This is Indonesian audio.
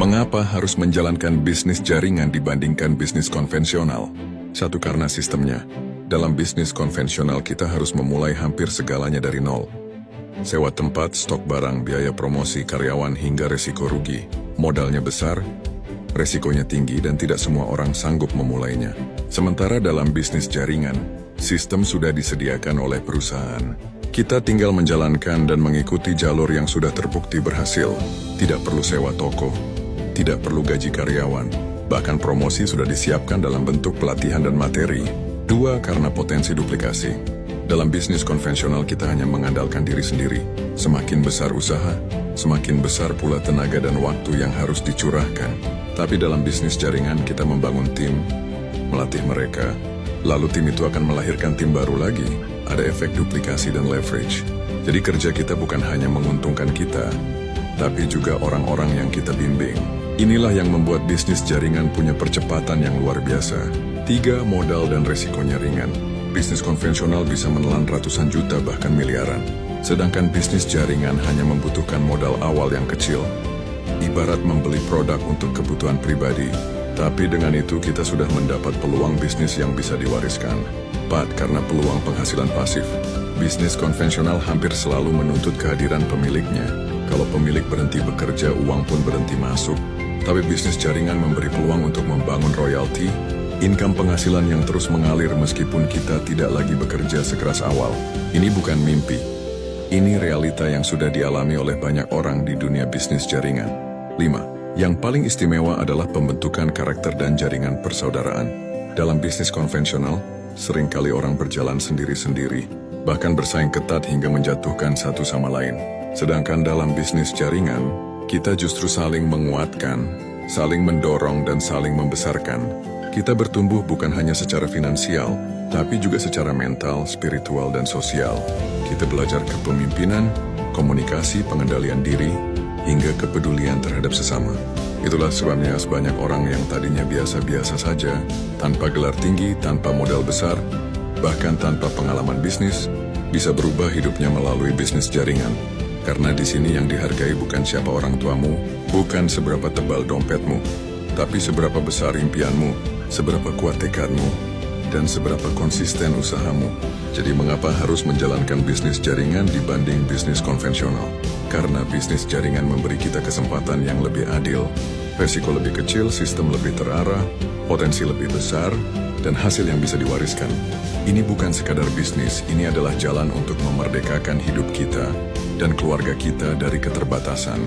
Mengapa harus menjalankan bisnis jaringan dibandingkan bisnis konvensional? Satu, karena sistemnya. Dalam bisnis konvensional kita harus memulai hampir segalanya dari nol. Sewa tempat, stok barang, biaya promosi, karyawan, hingga resiko rugi. Modalnya besar, resikonya tinggi, dan tidak semua orang sanggup memulainya. Sementara dalam bisnis jaringan, sistem sudah disediakan oleh perusahaan. Kita tinggal menjalankan dan mengikuti jalur yang sudah terbukti berhasil. Tidak perlu sewa toko, tidak perlu gaji karyawan, bahkan promosi sudah disiapkan dalam bentuk pelatihan dan materi. Dua, karena potensi duplikasi. Dalam bisnis konvensional kita hanya mengandalkan diri sendiri. Semakin besar usaha, semakin besar pula tenaga dan waktu yang harus dicurahkan. Tapi dalam bisnis jaringan kita membangun tim, melatih mereka, lalu tim itu akan melahirkan tim baru lagi. Ada efek duplikasi dan leverage. Jadi kerja kita bukan hanya menguntungkan kita, tapi juga orang-orang yang kita bimbing. Inilah yang membuat bisnis jaringan punya percepatan yang luar biasa. 3, modal dan resikonya ringan. Bisnis konvensional bisa menelan ratusan juta bahkan miliaran. Sedangkan bisnis jaringan hanya membutuhkan modal awal yang kecil. Ibarat membeli produk untuk kebutuhan pribadi. Tapi dengan itu kita sudah mendapat peluang bisnis yang bisa diwariskan. 4, karena peluang penghasilan pasif. Bisnis konvensional hampir selalu menuntut kehadiran pemiliknya. Kalau pemilik berhenti bekerja, uang pun berhenti masuk. Tapi bisnis jaringan memberi peluang untuk membangun royalti, income penghasilan yang terus mengalir meskipun kita tidak lagi bekerja sekeras awal. Ini bukan mimpi. Ini realita yang sudah dialami oleh banyak orang di dunia bisnis jaringan. 5. Yang paling istimewa adalah pembentukan karakter dan jaringan persaudaraan. Dalam bisnis konvensional, seringkali orang berjalan sendiri-sendiri, bahkan bersaing ketat hingga menjatuhkan satu sama lain. Sedangkan dalam bisnis jaringan, kita justru saling menguatkan, saling mendorong, dan saling membesarkan. Kita bertumbuh bukan hanya secara finansial, tapi juga secara mental, spiritual, dan sosial. Kita belajar kepemimpinan, komunikasi, pengendalian diri, hingga kepedulian terhadap sesama. Itulah sebabnya sebanyak orang yang tadinya biasa-biasa saja, tanpa gelar tinggi, tanpa modal besar, bahkan tanpa pengalaman bisnis, bisa berubah hidupnya melalui bisnis jaringan. Karena di sini yang dihargai bukan siapa orang tuamu, bukan seberapa tebal dompetmu, tapi seberapa besar impianmu, seberapa kuat tekadmu, dan seberapa konsisten usahamu. Jadi mengapa harus menjalankan bisnis jaringan dibanding bisnis konvensional? Karena bisnis jaringan memberi kita kesempatan yang lebih adil, resiko lebih kecil, sistem lebih terarah, potensi lebih besar, dan hasil yang bisa diwariskan. Ini bukan sekadar bisnis, ini adalah jalan untuk memerdekakan hidup kita dan keluarga kita dari keterbatasan.